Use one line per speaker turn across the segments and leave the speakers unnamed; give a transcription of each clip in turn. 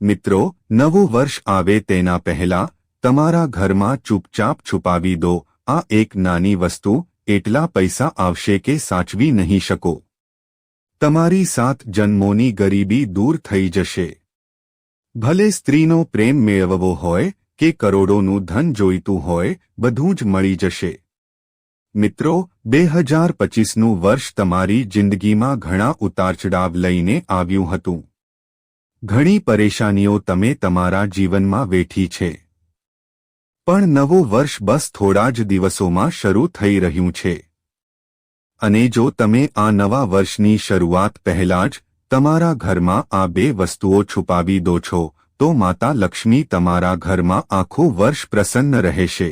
મિત્રો, નવું વર્ષ આવે તેના પહેલા તમારા ઘરમાં ચૂપચાપ છુપાવી દો આ એક નાની વસ્તુ. એટલા પૈસા આવશે કે સાચવી નહીં શકો. તમારી 7 જન્મોની ગરીબી દૂર થઈ જશે. ભલે સ્ત્રીનો પ્રેમ મેળવવો હોય કે કરોડોનું ધન જોઈતું હોય, બધું જ મળી જશે. મિત્રો, 2025નું વર્ષ તમારી જિંદગીમાં ઘણા ઉતારચડાવ લઈને આવ્યું હતું. ઘણી પરેશાનીઓ તમે તમારા જીવનમાં વેઠી છે. પણ નવું વર્ષ બસ થોડા જ દિવસોમાં શરૂ થઈ રહ્યું છે. અને જો તમે આ નવા વર્ષની શરૂઆત પહેલા જ તમારા ઘરમાં આ 2 વસ્તુઓ છુપાવી દો છો, તો માતા લક્ષ્મી તમારા ઘરમાં આખું વર્ષ પ્રસન્ન રહેશે.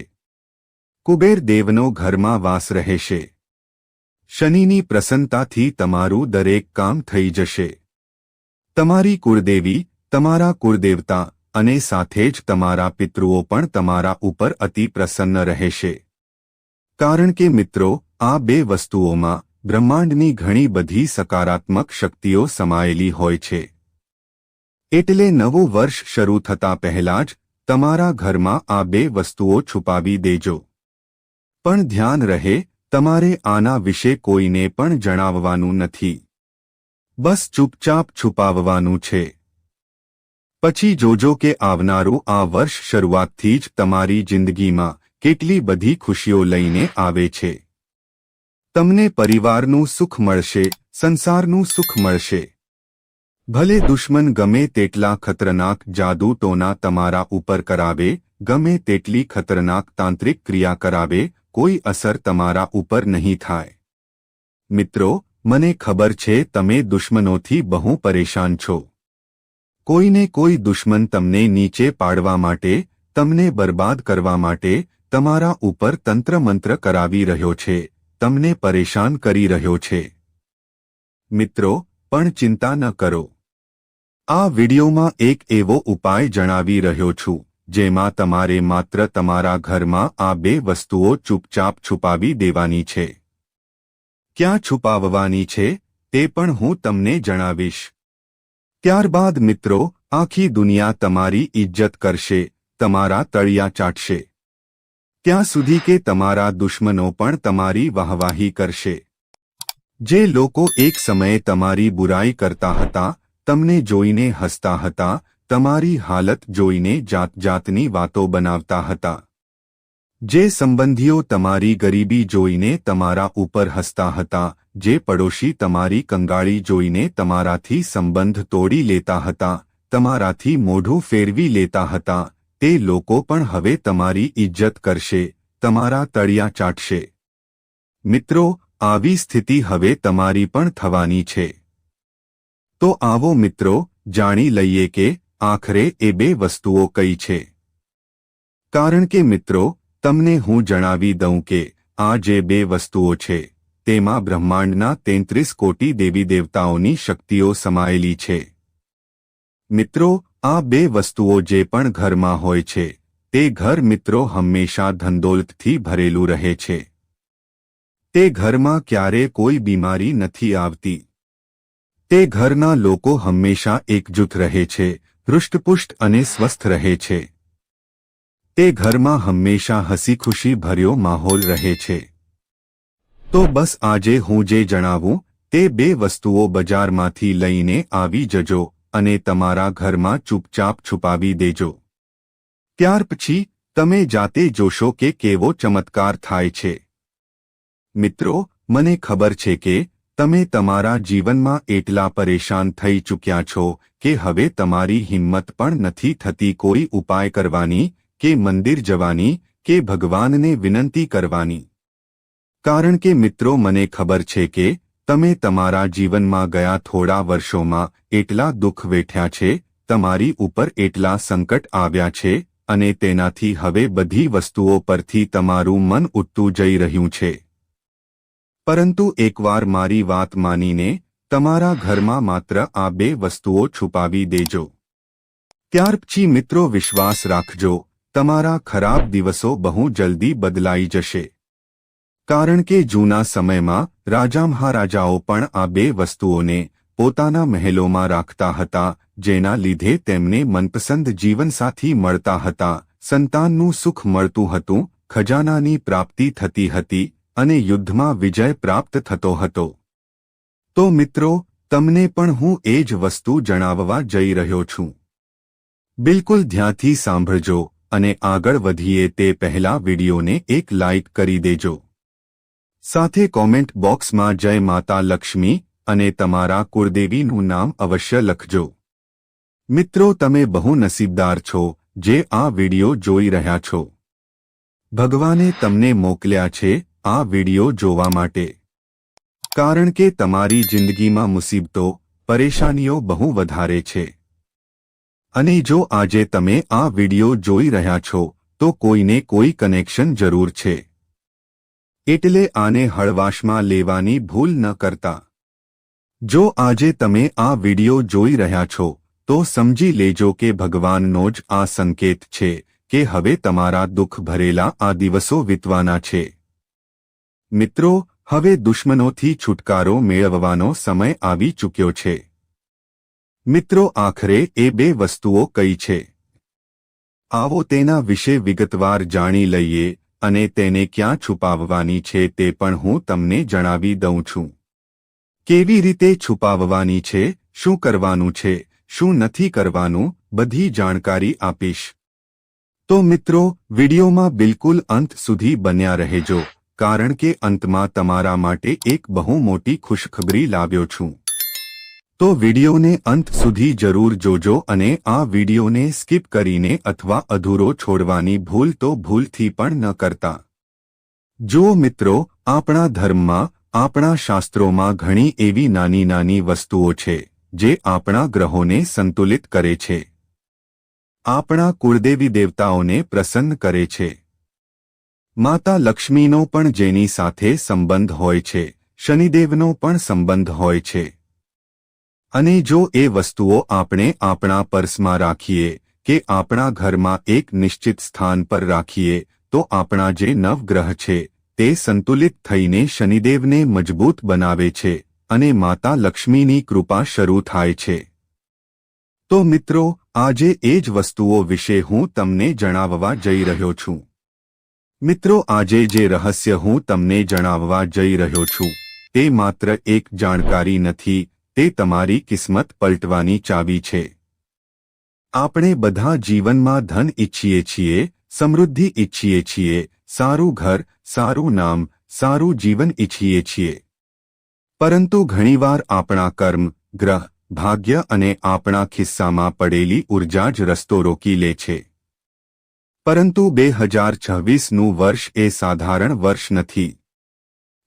કુબેર દેવનો ઘરમાં વાસ રહેશે. શનિની પ્રસન્નતાથી તમારું દરેક કામ થઈ જશે. તમારી કુળદેવી, તમારા કુળદેવતા અને સાથે જ તમારા પિતૃઓ પણ તમારા ઉપર અતિ પ્રસન્ન રહેશે. કારણ કે મિત્રો, આ 2 વસ્તુઓમાં બ્રહ્માંડની ઘણી બધી સકારાત્મક શક્તિઓ સમાયેલી હોય છે. એટલે નવું વર્ષ શરૂ થતા પહેલા જ તમારા ઘરમાં આ 2 વસ્તુઓ છુપાવી દેજો. પણ ધ્યાન રહે, તમારે આના વિશે કોઈને પણ જણાવવાનું નથી. બસ ચૂપચાપ છુપાવવાનું છે. પછી જોજો કે આવનારું આ વર્ષ શરૂઆતથી જ તમારી જિંદગીમાં કેટલી બધી ખુશીઓ લઈને આવે છે. તમને પરિવારનું સુખ મળશે, સંસારનું સુખ મળશે. ભલે દુશ્મન ગમે તેટલા ખતરનાક જાદુ ટોના તમારા ઉપર કરાવે, ગમે તેટલી ખતરનાક તાંત્રિક ક્રિયા કરાવે, કોઈ અસર તમારા ઉપર નહીં થાય. મિત્રો, મને ખબર છે તમે દુશ્મનોથી બહુ પરેશાન છો. કોઈને કોઈ દુશ્મન તમને નીચે પાડવા માટે, તમને બરબાદ કરવા માટે તમારા ઉપર તંત્ર મંત્ર કરાવી રહ્યો છે, તમને પરેશાન કરી રહ્યો છે. મિત્રો, પણ ચિંતા ન કરો. આ વિડિયોમાં એક એવો ઉપાય જણાવી રહ્યો છું, જેમાં તમારે માત્ર તમારા ઘરમાં આ 2 વસ્તુઓ ચૂપચાપ છુપાવી દેવાની છે. ક્યાં છુપાવવાની છે તે પણ હું તમને જણાવીશ. ત્યારબાદ મિત્રો, આખી દુનિયા તમારી ઇજ્જત કરશે, તમારા તળિયા ચાટશે. ત્યાં સુધી કે તમારા દુશ્મનો પણ તમારી વાહવાહી કરશે. જે લોકો એક સમયે તમારી બુરાઈ કરતા હતા, તમને જોઈને હસતા હતા, તમારી હાલત જોઈને જાત-જાતની વાતો બનાવતા હતા. જે સંબંધીઓ તમારી ગરીબી જોઈને તમારા ઉપર હસતા હતા, જે પડોશી તમારી કંગાળી જોઈને તમારાથી સંબંધ તોડી લેતા હતા, તમારાથી મોઢું ફેરવી લેતા હતા, તે લોકો પણ હવે તમારી ઇજ્જત કરશે, તમારા તળિયા ચાટશે. મિત્રો, આવી સ્થિતિ હવે તમારી પણ થવાની છે. તો આવો મિત્રો, જાણી લઈએ કે આખરે એ 2 વસ્તુઓ કઈ છે. કારણ કે મિત્રો, તમને હું જણાવી દઉં કે આ જે 2 વસ્તુઓ છે, તેમાં બ્રહ્માંડના 33 કોટી દેવી દેવતાઓની શક્તિઓ સમાયેલી છે. મિત્રો, આ 2 વસ્તુઓ જે પણ ઘરમાં હોય છે, તે ઘર મિત્રો હંમેશા ધનદોલતથી ભરેલું રહે છે. તે ઘરમાં ક્યારે કોઈ બીમારી નથી આવતી. તે ઘરના લોકો હંમેશા એકજૂથ રહે છે, હૃષ્ટપુષ્ટ અને સ્વસ્થ રહે છે. તે ઘરમાં હંમેશા હસી ખુશી ભર્યો માહોલ રહે છે. તો બસ આજે હું જે જણાવું તે 2 વસ્તુઓ બજારમાંથી લઈને આવી જજો અને તમારા ઘરમાં ચૂપચાપ છુપાવી દેજો. ત્યાર પછી તમે જાતે જોશો કે કેવો ચમત્કાર થાય છે. મિત્રો, મને ખબર છે કે તમે તમારા જીવનમાં એટલા પરેશાન થઈ ચૂક્યા છો કે હવે તમારી હિંમત પણ નથી થતી કોઈ ઉપાય કરવાની, કે મંદિર જવાની, કે ભગવાનને વિનંતી કરવાની. કારણ કે મિત્રો, મને ખબર છે કે તમે તમારા જીવનમાં ગયા થોડા વર્ષોમાં એટલા દુઃખ વેઠ્યા છે, તમારી ઉપર એટલા સંકટ આવ્યા છે, અને તેનાથી હવે બધી વસ્તુઓ પરથી તમારું મન ઉઠતું જઈ રહ્યું છે. પરંતુ એકવાર મારી વાત માનીને તમારા ઘરમાં માત્ર આ 2 વસ્તુઓ છુપાવી દેજો. ત્યાર પછી મિત્રો વિશ્વાસ રાખજો, તમારા ખરાબ દિવસો બહુ જલ્દી બદલાઈ જશે. કારણ કે જૂના સમયમાં રાજા મહારાજાઓ પણ આ 2 વસ્તુઓને પોતાના મહેલોમાં રાખતા હતા, જેના લીધે તેમને મનપસંદ જીવનસાથી મળતા હતા, સંતાનનું સુખ મળતું હતું, ખજાનાની પ્રાપ્તિ થતી હતી અને યુદ્ધમાં વિજય પ્રાપ્ત થતો હતો. તો મિત્રો, તમને પણ હું એ જ વસ્તુ જણાવવા જઈ રહ્યો છું. બિલકુલ ધ્યાનથી સાંભળજો અને આગળ વધીએ તે પહેલા વિડીયોને એક લાઇક કરી દેજો. સાથે કોમેન્ટ બોક્સમાં જય માતા લક્ષ્મી અને તમારા કુળદેવીનું નામ અવશ્ય લખજો. મિત્રો, તમે બહુ નસીબદાર છો જે આ વિડીયો જોઈ રહ્યા છો. ભગવાને તમને મોકલ્યા છે આ વિડીયો જોવા માટે. કારણ કે તમારી જિંદગીમાં મુસીબતો, પરેશાનીઓ બહુ વધારે છે. અને જો આજે તમે આ વિડીયો જોઈ રહ્યા છો તો કોઈને કોઈ કનેક્શન જરૂર છે. એટલે આને હળવાશમાં લેવાની ભૂલ ન કરતા. જો આજે તમે આ વિડીયો જોઈ રહ્યા છો તો સમજી લેજો કે ભગવાનનો જ આ સંકેત છે કે હવે તમારા દુઃખ ભરેલા આ દિવસો વીતવાના છે. મિત્રો, હવે દુશ્મનોથી છુટકારો મેળવવાનો સમય આવી ચૂક્યો છે. મિત્રો, આખરે એ બે વસ્તુઓ કઈ છે? આવો તેના વિશે વિગતવાર જાણી લઈએ અને તેને ક્યાં છુપાવવાની છે તે પણ હું તમને જણાવી દઉં છું. કેવી રીતે છુપાવવાની છે, શું કરવાનું છે, શું નથી કરવાનું, બધી જાણકારી આપીશ. તો મિત્રો, વિડીયોમાં બિલકુલ અંત સુધી બન્યા રહેજો, કારણ કે અંતમાં તમારા માટે એક બહુ મોટી ખુશખબરી લાવ્યો છું. તો વિડીયોને અંત સુધી જરૂર જોજો અને આ વિડીયોને સ્કીપ કરીને અથવા અધૂરો છોડવાની ભૂલ તો ભૂલથી પણ ન કરતા. જુઓ મિત્રો, આપણા ધર્મમાં, આપણા શાસ્ત્રોમાં ઘણી એવી નાની નાની વસ્તુઓ છે જે આપણા ગ્રહોને સંતુલિત કરે છે, આપણા કુળદેવી દેવતાઓને પ્રસન્ન કરે છે. માતા લક્ષ્મીનો પણ જેની સાથે સંબંધ હોય છે, શનિદેવનો પણ સંબંધ હોય છે. અને જો એ વસ્તુઓ આપણે આપણા પર્સમાં રાખીએ કે આપણા ઘરમાં એક નિશ્ચિત સ્થાન પર રાખીએ તો આપણા જે નવગ્રહ છે તે સંતુલિત થઈને શનિદેવને મજબૂત બનાવે છે અને માતા લક્ષ્મીની કૃપા શરૂ થાય છે. તો મિત્રો, આજે એ જ વસ્તુઓ વિશે હું તમને જણાવવા જઈ રહ્યો છું. મિત્રો, આજે જે રહસ્ય હું તમને જણાવવા જઈ રહ્યો છું તે માત્ર એક જાણકારી નથી, તે તમારી કિસ્મત પલટવાની ચાવી છે. આપણે બધા જીવનમાં ધન ઈચ્છીએ છીએ, સમૃદ્ધિ ઈચ્છીએ છીએ, સારું ઘર, સારું નામ, સારું જીવન ઈચ્છીએ છીએ. પરંતુ ઘણીવાર આપણા કર્મ, ગ્રહ, ભાગ્ય અને આપણા ખિસ્સામાં પડેલી ઉર્જા જ રસ્તો રોકી લે છે. પરંતુ 2026નું વર્ષ એ સાધારણ વર્ષ નથી.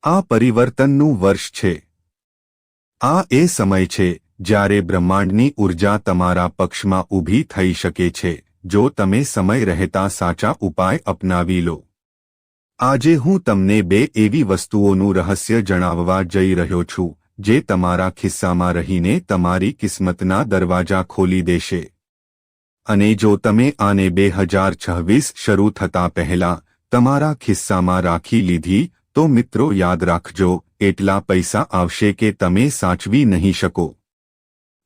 આ પરિવર્તનનું વર્ષ છે. આ એ સમય છે જ્યારે બ્રહ્માંડની ઉર્જા તમારા પક્ષમાં ઊભી થઈ શકે છે જો તમે સમય રહેતા સાચા ઉપાય અપનાવી લો. આજે હું તમને બે એવી વસ્તુઓનું રહસ્ય જણાવવા જઈ રહ્યો છું જે તમારા ખિસ્સામાં રહીને તમારી કિસ્મતના દરવાજા ખોલી દેશે. અને જો તમે આને 2026 શરૂ થતા પહેલા તમારા ખિસ્સામાં રાખી લીધી તો મિત્રો યાદ રાખજો, એટલા પૈસા આવશે કે તમે સાચવી નહીં શકો.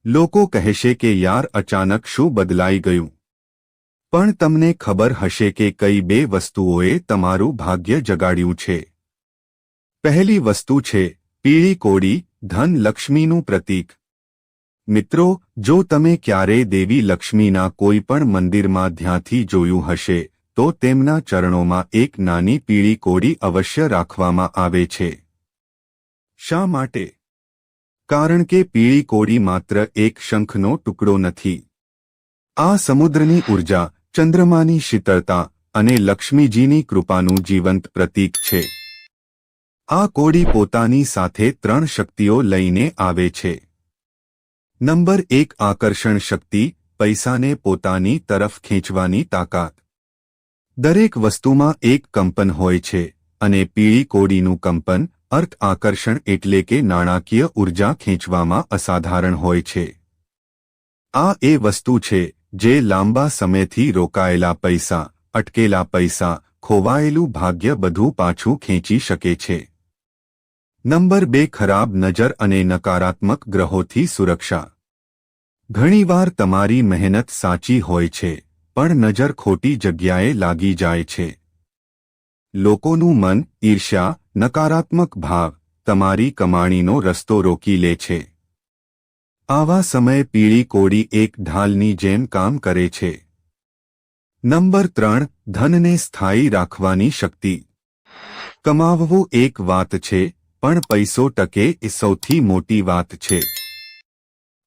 લોકો કહેશે કે યાર અચાનક શું બદલાઈ ગયું? પણ તમને ખબર હશે કે કઈ બે વસ્તુઓએ તમારું ભાગ્ય જગાડ્યું છે. પહેલી વસ્તુ છે પીળી કોડી, ધન લક્ષ્મીનું પ્રતીક. મિત્રો, જો તમે ક્યારેય દેવી લક્ષ્મીના કોઈ પણ મંદિરમાં ધ્યાનથી જોયું હશે તો તેમના ચરણોમાં એક નાની પીળી કોડી અવશ્ય રાખવામાં આવે છે. શા માટે? કારણ કે પીળી કોડી માત્ર એક શંખનો ટુકડો નથી. આ સમુદ્રની ઉર્જા, ચંદ્રમાની શીતળતા અને લક્ષ્મીજીની કૃપાનું જીવંત પ્રતીક છે. આ કોડી પોતાની સાથે 3 શક્તિઓ લઈને આવે છે. નંબર 1 આકર્ષણ શક્તિ, પૈસાને પોતાની તરફ ખેંચવાની તાકાત. દરેક વસ્તુમાં એક કંપન હોય છે અને પીળી કોડીનું કંપન અર્થ આકર્ષણ એટલે કે નાણાકીય ઉર્જા ખેંચવામાં અસાધારણ હોય છે. આ એ વસ્તુ છે જે લાંબા સમયથી રોકાયેલા પૈસા, અટકેલા પૈસા, ખોવાયેલું ભાગ્ય બધું પાછું ખેંચી શકે છે. નંબર 2 ખરાબ નજર અને નકારાત્મક ગ્રહોથી સુરક્ષા. ઘણીવાર તમારી મહેનત સાચી હોય છે, પણ નજર ખોટી જગ્યાએ લાગી જાય છે. લોકોનું મન, ઈર્ષ્યા, નકારાત્મક ભાવ તમારી કમાણીનો રસ્તો રોકી લે છે. આવા સમયે પીળી કોડી એક ઢાલની જેમ કામ કરે છે. નંબર 3. ધનને સ્થાયી રાખવાની શક્તિ. કમાવવું એક વાત છે, પણ પૈસો ટકે એ સૌથી મોટી વાત છે.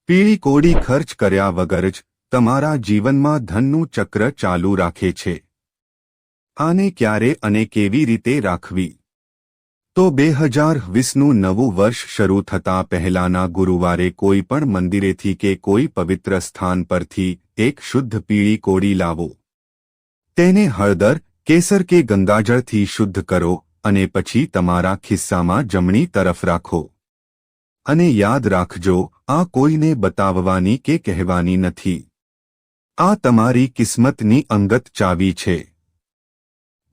પીળી કોડી ખર્ચ કર્યા વગર જ તમારા જીવનમાં ધનનું ચક્ર ચાલુ રાખે છે. આને ક્યારે અને કેવી રીતે રાખવી? તો 2020નું નવું વર્ષ શરૂ થતાં પહેલાના ગુરુવારે કોઈ પણ મંદિરેથી કે કોઈ પવિત્ર સ્થાન પરથી એક શુદ્ધ પીળી કોડી લાવો. તેને હળદર, કેસર કે ગંગાજળથી શુદ્ધ કરો અને પછી તમારા ખિસ્સામાં જમણી તરફ રાખો. અને યાદ રાખજો, આ કોઈને બતાવવાની કે કહેવાની નથી. આ તમારી કિસ્મતની અંગત ચાવી છે.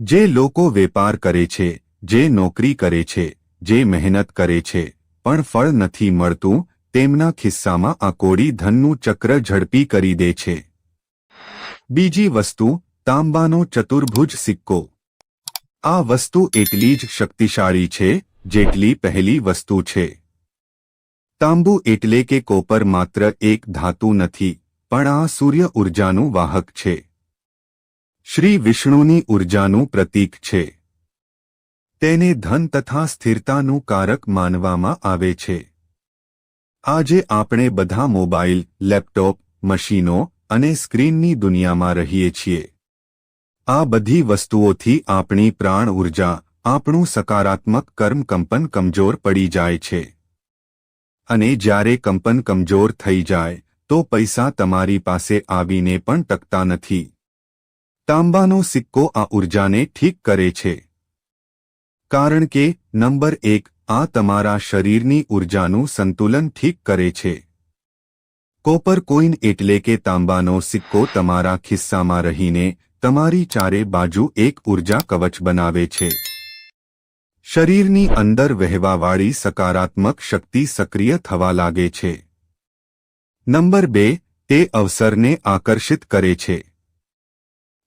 જે લોકો વેપાર કરે છે, જે નોકરી કરે છે, જે મહેનત કરે છે, પણ ફળ નથી મળતું, તેમના ખિસ્સામાં આ કોડી ધનનું ચક્ર ઝડપી કરી દે છે. બીજી વસ્તુ, તાંબાનો ચતુર્ભુજ સિક્કો. આ વસ્તુ એટલી જ શક્તિશાળી છે જેટલી પહેલી વસ્તુ છે. તાંબુ એટલે કે કોપર માત્ર એક ધાતુ નથી, પણ આ સૂર્ય ઊર્જાનું વાહક છે. શ્રી વિષ્ણુની ઊર્જાનું પ્રતીક છે. તેને ધન તથા સ્થિરતાનું કારક માનવામાં આવે છે. આજે આપણે બધા મોબાઈલ, લેપટોપ, મશીનો અને સ્ક્રીનની દુનિયામાં રહીએ છીએ. આ બધી વસ્તુઓથી આપણી પ્રાણ ઊર્જા, આપણું સકારાત્મક કર્મ કંપન કમજોર પડી જાય છે. અને જ્યારે કંપન કમજોર થઈ જાય તો પૈસા તમારી પાસે આવીને પણ ટકતા નથી. તાંબાનો સિક્કો આ ઊર્જાને ઠીક કરે છે. કારણ કે નંબર 1, આ તમારા શરીરની ઊર્જાનું સંતુલન ઠીક કરે છે. કોપર કોઈન એટલે કે તાંબાનો સિક્કો તમારા ખિસ્સામાં રહીને તમારી ચારે બાજુ એક ઊર્જા કવચ બનાવે છે. શરીરની અંદર વહેવાવાળી સકારાત્મક શક્તિ સક્રિય થવા લાગે છે. નંબર 2, તે અવસરને આકર્ષિત કરે છે.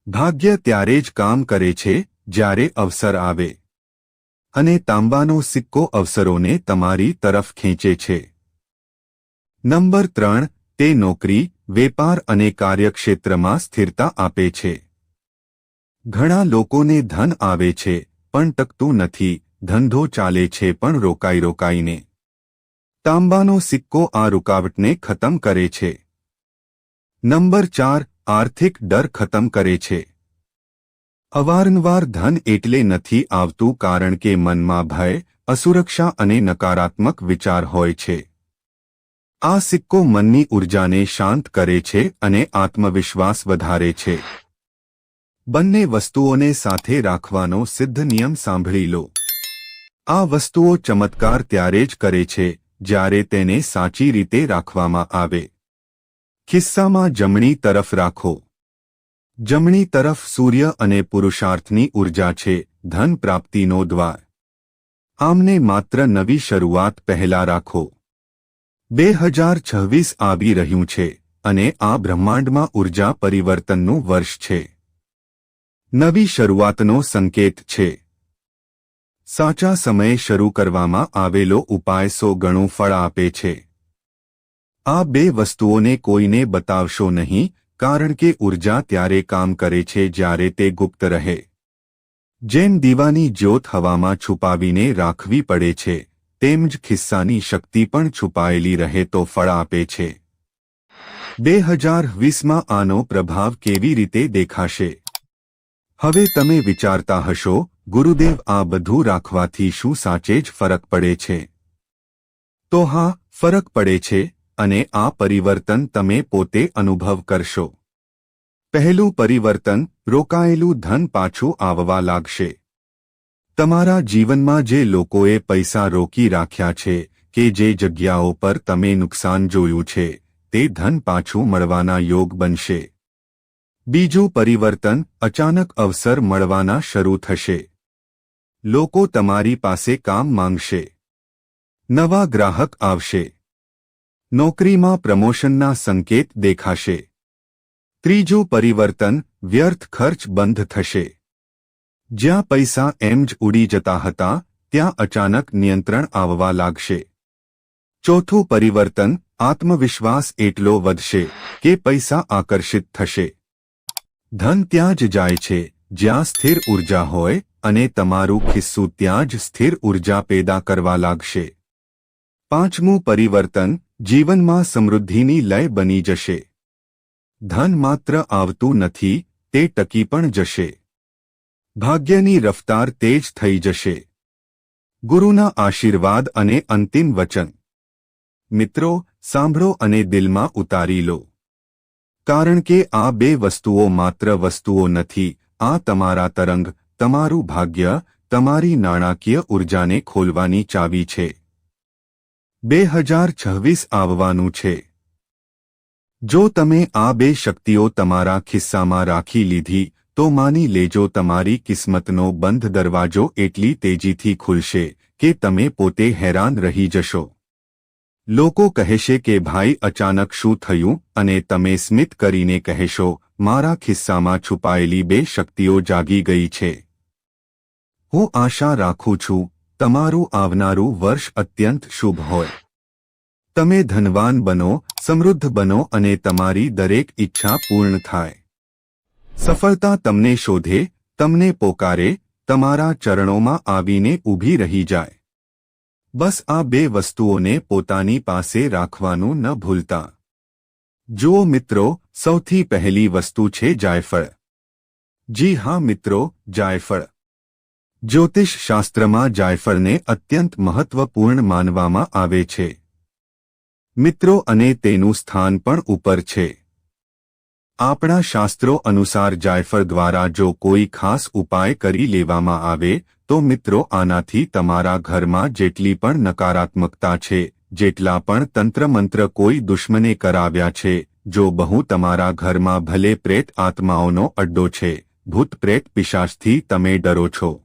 ભાગ્ય ત્યારે જ કામ કરે છે જ્યારે અવસર આવે. અને તાંબાનો સિક્કો અવસરોને તમારી તરફ ખેંચે છે. નંબર 3, તે નોકરી, વેપાર અને કાર્યક્ષેત્રમાં સ્થિરતા આપે છે. ઘણા લોકોને ધન આવે છે પણ ટકતું નથી, ધંધો ચાલે છે પણ રોકાઈને. તાંબાનો સિક્કો આ રૂકાવટને ખતમ કરે છે. નંબર 4, આર્થિક ડર ખતમ કરે છે. અવારનવાર ધન એટલે નથી આવતું કારણ કે મનમાં ભય, અસુરક્ષા અને નકારાત્મક વિચાર હોય છે. આ સિક્કો મનની ઊર્જાને શાંત કરે છે અને આત્મવિશ્વાસ વધારે છે. બંને વસ્તુઓને સાથે રાખવાનો સિદ્ધ નિયમ સાંભળી લો. આ વસ્તુઓ ચમત્કાર ત્યારે જ કરે છે જ્યારે તેને સાચી રીતે રાખવામાં આવે. ખિસ્સામાં જમણી તરફ રાખો. જમણી તરફ સૂર્ય અને પુરુષાર્થની ઊર્જા છે, ધન પ્રાપ્તિનો દ્વાર. આમને માત્ર નવી શરૂઆત પહેલા રાખો. 2026 આવી રહ્યું છે અને આ બ્રહ્માંડમાં ઊર્જા પરિવર્તનનું વર્ષ છે. નવી શરૂઆતનો સંકેત છે. સાચા સમયે શરૂ કરવામાં આવેલો ઉપાય 100 ગણું ફળ આપે છે. આ બે વસ્તુઓને કોઈને બતાવશો નહીં, કારણ કે ઊર્જા ત્યારે કામ કરે છે જ્યારે તે ગુપ્ત રહે. જેમ દીવાની જ્યોત હવામાં છુપાવીને રાખવી પડે છે, તેમ જ ખિસ્સાની શક્તિ પણ છુપાયેલી રહે તો ફળ આપે છે. 2020માં આનો પ્રભાવ કેવી રીતે દેખાશે? હવે તમે વિચારતા હશો, ગુરુદેવ, આ બધું રાખવાથી શું સાચે જ ફરક પડે છે? તો હા, ફરક પડે છે. અને આ પરિવર્તન તમે પોતે અનુભવ કરશો. પહેલું પરિવર્તન, રોકાયેલું ધન પાછું આવવા લાગશે. તમારા જીવનમાં જે લોકોએ પૈસા રોકી રાખ્યા છે કે જે જગ્યાઓ પર તમે નુકસાન જોયું છે, તે ધન પાછું મળવાના યોગ બનશે. બીજું પરિવર્તન, અચાનક અવસર મળવાના શરૂ થશે. લોકો તમારી પાસે કામ માંગશે. નવા ગ્રાહક આવશે. નોકરીમાં પ્રમોશનના સંકેત દેખાશે. ત્રીજું પરિવર્તન, વ્યર્થ ખર્ચ બંધ થશે. જ્યાં પૈસા એમ જ ઉડી જતા હતા ત્યાં અચાનક નિયંત્રણ આવવા લાગશે. ચોથું પરિવર્તન, આત્મવિશ્વાસ એટલો વધશે કે પૈસા આકર્ષિત થશે. ધન ત્યાં જ જાય છે જ્યાં સ્થિર ઉર્જા હોય અને તમારું ખિસ્સું ત્યાં જ સ્થિર ઉર્જા પેદા કરવા લાગશે. પાંચમું પરિવર્તન, જીવનમાં સમૃદ્ધિની લય બની જશે. ધન માત્ર આવતું નથી, તે ટકી પણ જશે. ભાગ્યની રફતાર તેજ થઈ જશે. ગુરુના આશીર્વાદ અને અંતિમ વચન. મિત્રો, સાંભળો અને દિલમાં ઉતારી લો. કારણ કે આ બે વસ્તુઓ માત્ર વસ્તુઓ નથી, આ તમારા તરંગ, તમારું ભાગ્ય, તમારી નાણાકીય ઉર્જાને ખોલવાની ચાવી છે. 2026 આવવાનું છે. જો તમે આ બે શક્તિઓ તમારા ખિસ્સામાં રાખી લીધી તો માની લેજો તમારી કિસ્મતનો બંધ દરવાજો એટલી તેજીથી ખુલશે કે તમે પોતે હેરાન રહી જશો. લોકો કહેશે કે ભાઈ અચાનક શું થયું, અને તમે સ્મિત કરીને કહેશો મારા ખિસ્સામાં છુપાયેલી બે શક્તિઓ જાગી ગઈ છે. હું આશા રાખું છું તમારું આવનારું વર્ષ અત્યંત શુભ હોય. તમે ધનવાન બનો, સમૃદ્ધ બનો અને તમારી દરેક ઈચ્છા પૂર્ણ થાય. સફળતા તમને શોધે, તમને પોકારે, તમારા ચરણોમાં આવીને ઊભી રહી જાય. બસ આ બે વસ્તુઓને પોતાની પાસે રાખવાનું ન ભૂલતા. જુઓ મિત્રો, સૌથી પહેલી વસ્તુ છે જાયફળ. જી હા મિત્રો, જાયફળ. જ્યોતિષ શાસ્ત્રમાં જાયફળને અત્યંત મહત્વપૂર્ણ માનવામાં આવે છે. મિત્રો, અને તેનું સ્થાન પણ ઉપર છે. આપણા શાસ્ત્રો અનુસાર જાયફળ દ્વારા જો કોઈ ખાસ ઉપાય કરી લેવામાં આવે તો મિત્રો આનાથી તમારા ઘરમાં જેટલી પણ નકારાત્મકતા છે, જેટલા પણ તંત્રમંત્ર કોઈ દુશ્મને કરાવ્યા છે, જો બહુ તમારા ઘરમાં ભલે પ્રેત આત્માઓનો અડ્ડો છે, ભૂત પ્રેત પિશાચથી તમે ડરો છો,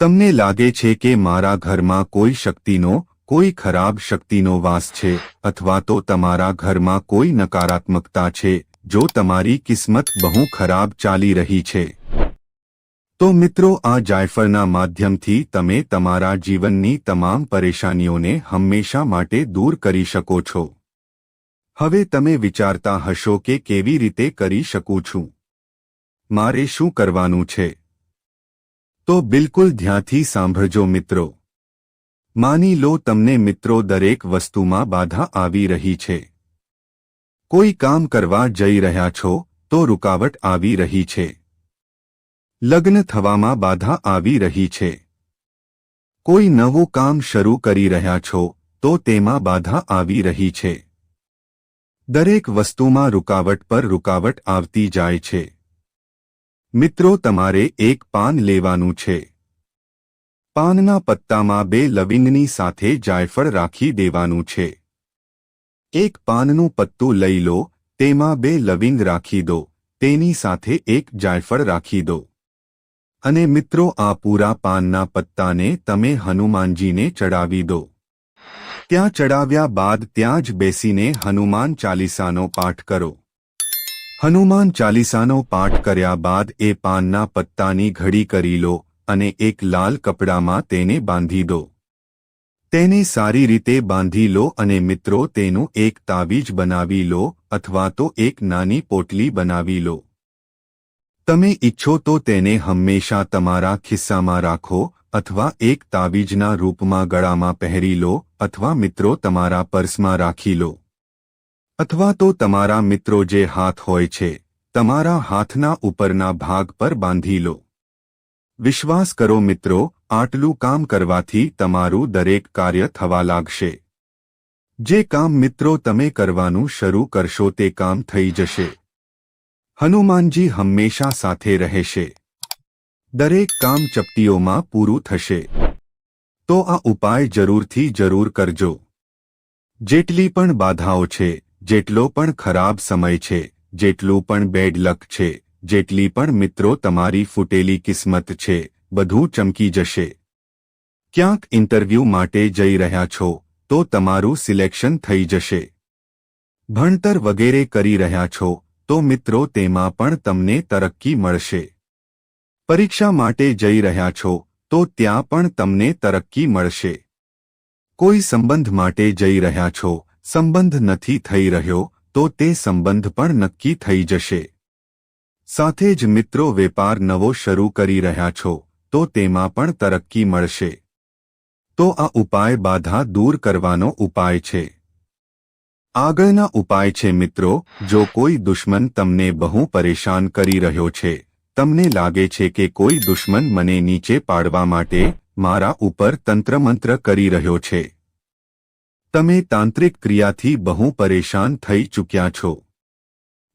તમને લાગે છે કે મારા ઘરમાં કોઈ શક્તિનો, કોઈ ખરાબ શક્તિનો વાસ છે, અથવા તો તમારા ઘરમાં કોઈ નકારાત્મકતા છે, જો તમારી કિસ્મત બહુ ખરાબ ચાલી રહી છે, તો મિત્રો આ જાયફળના માધ્યમથી તમે તમારા જીવનની તમામ પરેશાનીઓને હંમેશા માટે દૂર કરી શકો છો. હવે તમે વિચારતા હશો કે કેવી રીતે કરી શકું છું? મારે શું કરવાનું છે? તો બિલકુલ ધ્યાનથી સાંભળજો મિત્રો. માની લો તમને મિત્રો દરેક વસ્તુમાં બાધા આવી રહી છે. કોઈ કામ કરવા જઈ રહ્યા છો તો રૂકાવટ આવી રહી છે. લગ્ન થવામાં બાધા આવી રહી છે. કોઈ નવું કામ શરૂ કરી રહ્યા છો તો તેમાં બાધા આવી રહી છે. દરેક વસ્તુમાં રૂકાવટ પર રૂકાવટ આવતી જાય છે. મિત્રો, તમારે એક પાન લેવાનું છે. પાનના પત્તામાં બે લવિંગની સાથે જાયફળ રાખી દેવાનું છે. એક પાનનું પત્તું લઈ લો, તેમાં બે લવિંગ રાખી દો, તેની સાથે એક જાયફળ રાખી દો. અને મિત્રો આ પૂરા પાનના પત્તાને તમે હનુમાનજીને ચડાવી દો. ત્યાં ચડાવ્યા બાદ ત્યાં જ બેસીને હનુમાન ચાલીસાનો પાઠ કરો. હનુમાન ચાલીસાનો પાઠ કર્યા બાદ એ પાનના પત્તાની ઘડી કરી લો અને એક લાલ કપડામાં તેને બાંધી દો. તેને સારી રીતે બાંધી લો અને મિત્રો તેનું એક તાવીજ બનાવી લો અથવા તો એક નાની પોટલી બનાવી લો. તમે ઈચ્છો તો તેને હંમેશા તમારા ખિસ્સામાં રાખો અથવા એક તાવીજના રૂપમાં ગળામાં પહેરી લો અથવા મિત્રો તમારા પર્સમાં રાખી લો. અથવા તો તમારા મિત્રો જે હાથ હોય છે, તમારા હાથના ઉપરના ભાગ પર બાંધી લો. વિશ્વાસ કરો મિત્રો, આટલું કામ કરવાથી તમારું દરેક કાર્ય થવા લાગશે. જે કામ મિત્રો તમે કરવાનું શરૂ કરશો તે કામ થઈ જશે. હનુમાનજી હંમેશા સાથે રહેશે. દરેક કામ ચપટીઓમાં પૂરું થશે. તો આ ઉપાય જરૂર કરજો. જેટલી પણ બાધાઓ છે, જેટલો પણ ખરાબ સમય છે, જેટલું પણ બેડ લક છે, જેટલી પણ મિત્રો તમારી ફૂટેલી કિસ્મત છે, બધું ચમકી જશે. ક્યાંક ઇન્ટરવ્યૂ માટે જઈ રહ્યા છો તો તમારું સિલેક્શન થઈ જશે. ભણતર વગેરે કરી રહ્યા છો તો મિત્રો તેમાં પણ તમને તરક્કી મળશે. પરીક્ષા માટે જઈ રહ્યા છો તો ત્યાં પણ તમને તરક્કી મળશે. કોઈ સંબંધ માટે જઈ રહ્યા છો, સંબંધ નથી થઈ રહ્યો તો તે સંબંધ પણ નક્કી થઈ જશે. સાથે જ મિત્રો વેપાર નવો શરૂ કરી રહ્યા છો તો તેમાં પણ તરક્કી મળશે. તો આ ઉપાય બાધા દૂર કરવાનો ઉપાય છે. આગળના ઉપાય છે મિત્રો, જો કોઈ દુશ્મન તમને બહુ પરેશાન કરી રહ્યો છે, તમને લાગે છે કે કોઈ દુશ્મન મને નીચે પાડવા માટે મારા ઉપર તંત્રમંત્ર કરી રહ્યો છે. તમે તાંત્રિક ક્રિયાથી બહુ પરેશાન થઈ ચૂક્યા છો.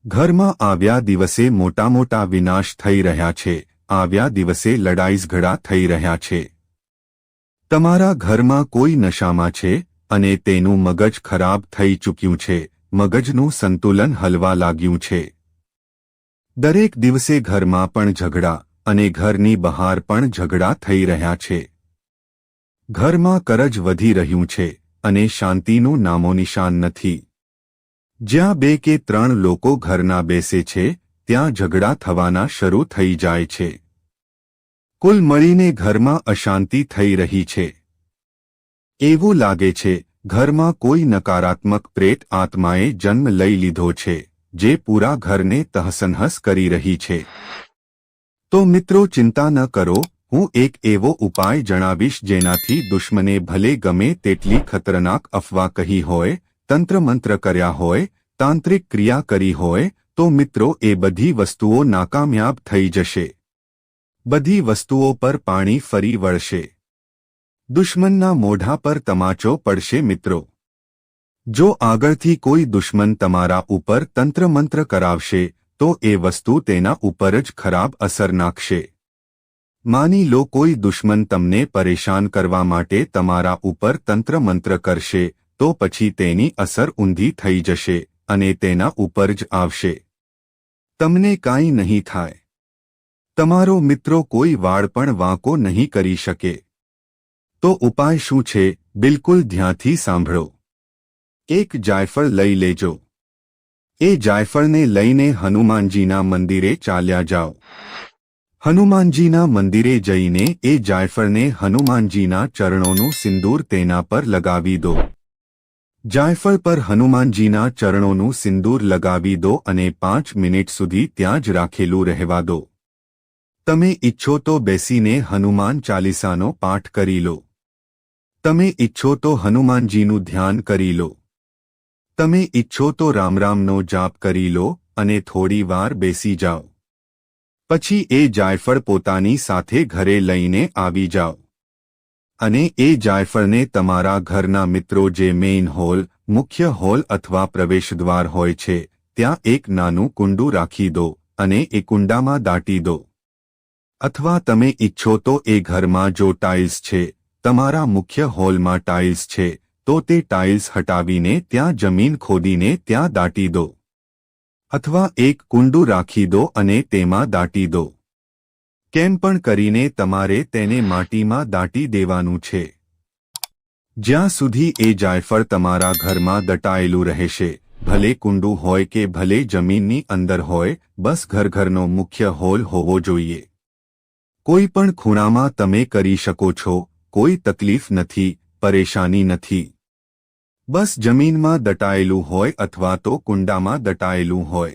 ઘરમાં આવ્યા દિવસે મોટા મોટા વિનાશ થઈ રહ્યા છે, આવ્યા દિવસે લડાઈઝઘડા થઈ રહ્યા છે. તમારા ઘરમાં કોઈ નશામાં છે અને તેનું મગજ ખરાબ થઈ ચૂક્યું છે, મગજનું સંતુલન હલવા લાગ્યું છે. દરેક દિવસે ઘરમાં પણ ઝઘડા અને ઘરની બહાર પણ ઝઘડા થઈ રહ્યા છે. ઘરમાં કરજ વધી રહ્યું છે અને શાંતિનું નામોનિશાન નથી. જ્યાં 2 કે 3 લોકો ઘરના બેસે છે ત્યાં ઝઘડા થવાના શરૂ થઈ જાય છે. કુલ મળીને ઘરમાં અશાંતિ થઈ રહી છે. એવું લાગે છે ઘરમાં કોઈ નકારાત્મક પ્રેત આત્માએ જન્મ લઈ લીધો છે જે પૂરા ઘરને તહસનહસ કરી રહી છે. તો મિત્રો ચિંતા ન કરો, હું એક એવો ઉપાય જણાવીશ જેનાથી દુશ્મને ભલે ગમે તેટલી ખતરનાક અફવા કહી હોય, તંત્રમંત્ર કર્યા હોય, તાંત્રિક ક્રિયા કરી હોય તો મિત્રો એ બધી વસ્તુઓ નાકામયાબ થઈ જશે. બધી વસ્તુઓ પર પાણી ફરી વળશે. દુશ્મનના મોઢા પર તમાચો પડશે મિત્રો. જો આગળથી કોઈ દુશ્મન તમારા ઉપર તંત્રમંત્ર કરાવશે તો એ વસ્તુ તેના ઉપર જ ખરાબ અસર નાખશે. માની લો કોઈ દુશ્મન તમને પરેશાન કરવા માટે તમારા ઉપર તંત્રમંત્ર કરશે તો પછી તેની અસર ઊંધી થઈ જશે અને તેના ઉપર જ આવશે. તમને કાંઈ નહીં થાય. તમારો મિત્રો કોઈ વાળ પણ વાંકો નહીં કરી શકે. તો ઉપાય શું છે, બિલકુલ ધ્યાનથી સાંભળો. એક જાયફળ લઈ લેજો. એ જાયફળને લઈને હનુમાનજીના મંદિરે ચાલ્યા જાઓ. હનુમાનજીના મંદિરે જઈને એ જાયફળને હનુમાનજીના ચરણોનું સિંદૂર તેના પર લગાવી દો. જાયફળ પર હનુમાનજીના ચરણોનું સિંદૂર લગાવી દો અને 5 મિનિટ સુધી ત્યાં જ રાખેલું રહેવા દો. તમે ઈચ્છો તો બેસીને હનુમાન ચાલીસાનો પાઠ કરી લો. તમે ઈચ્છો તો હનુમાનજીનું ધ્યાન કરી લો. તમે ઈચ્છો તો રામરામનો જાપ કરી લો અને થોડી વાર બેસી જાઓ. પછી એ જાયફળ પોતાની સાથે ઘરે લઈને આવી જાઓ. અને એ જાયફળને તમારા ઘરના મિત્રો જે મેઇન હોલ, મુખ્ય હોલ અથવા પ્રવેશદ્વાર હોય છે ત્યાં એક નાનું કુંડું રાખી દો અને એ કુંડામાં દાટી દો. અથવા તમે ઈચ્છો તો એ ઘરમાં જો ટાઇલ્સ છે, તમારા મુખ્ય હોલમાં ટાઇલ્સ છે તો તે ટાઇલ્સ હટાવીને ત્યાં જમીન ખોદીને ત્યાં દાટી દો. અથવા એક કુંડું રાખી દો અને તેમાં દાટી દો. કેમ પણ કરીને તમારે તેને માટીમાં દાટી દેવાનું છે. જ્યાં સુધી એ જાયફળ તમારા ઘરમાં દટાયેલું રહેશે, ભલે કુંડું હોય કે ભલે જમીનની અંદર હોય, બસ ઘરનો મુખ્ય હોલ હોવો જોઈએ. કોઈ પણ ખૂણામાં તમે કરી શકો છો, કોઈ તકલીફ નથી, પરેશાની નથી. બસ જમીનમાં દટાયેલું હોય અથવા તો કુંડામાં દટાયેલું હોય.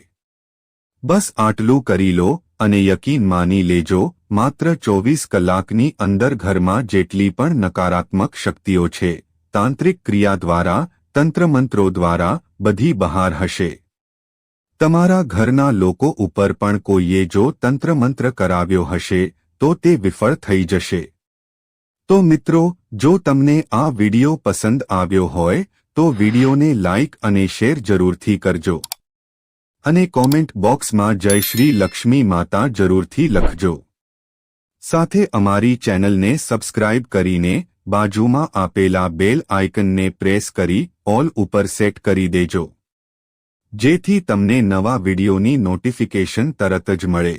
બસ આટલું કરી લો અને યકીન માની લેજો, માત્ર 24 કલાકની અંદર ઘરમાં જેટલી પણ નકારાત્મક શક્તિઓ છે, તાંત્રિક ક્રિયા દ્વારા, તંત્રમંત્રો દ્વારા બધી બહાર હશે. તમારા ઘરના લોકો ઉપર પણ કોઈએ જો તંત્રમંત્ર કરાવ્યો હશે તો તે વિફળ થઈ જશે. તો મિત્રો, જો તમને આ વિડિયો પસંદ આવ્યો હોય તો વિડિયોને લાઇક અને શેર જરૂરથી કરજો. અને કોમેન્ટ બોક્સમાં જય શ્રી લક્ષ્મી માતા જરૂરથી લખજો. સાથે અમારી ચેનલને સબસ્ક્રાઇબ કરીને બાજુમાં આપેલા બેલ આઇકનને પ્રેસ કરી ઓલ ઉપર સેટ કરી દેજો. જેથી તમને નવા વિડિયોની નોટિફિકેશન તરત જ મળે.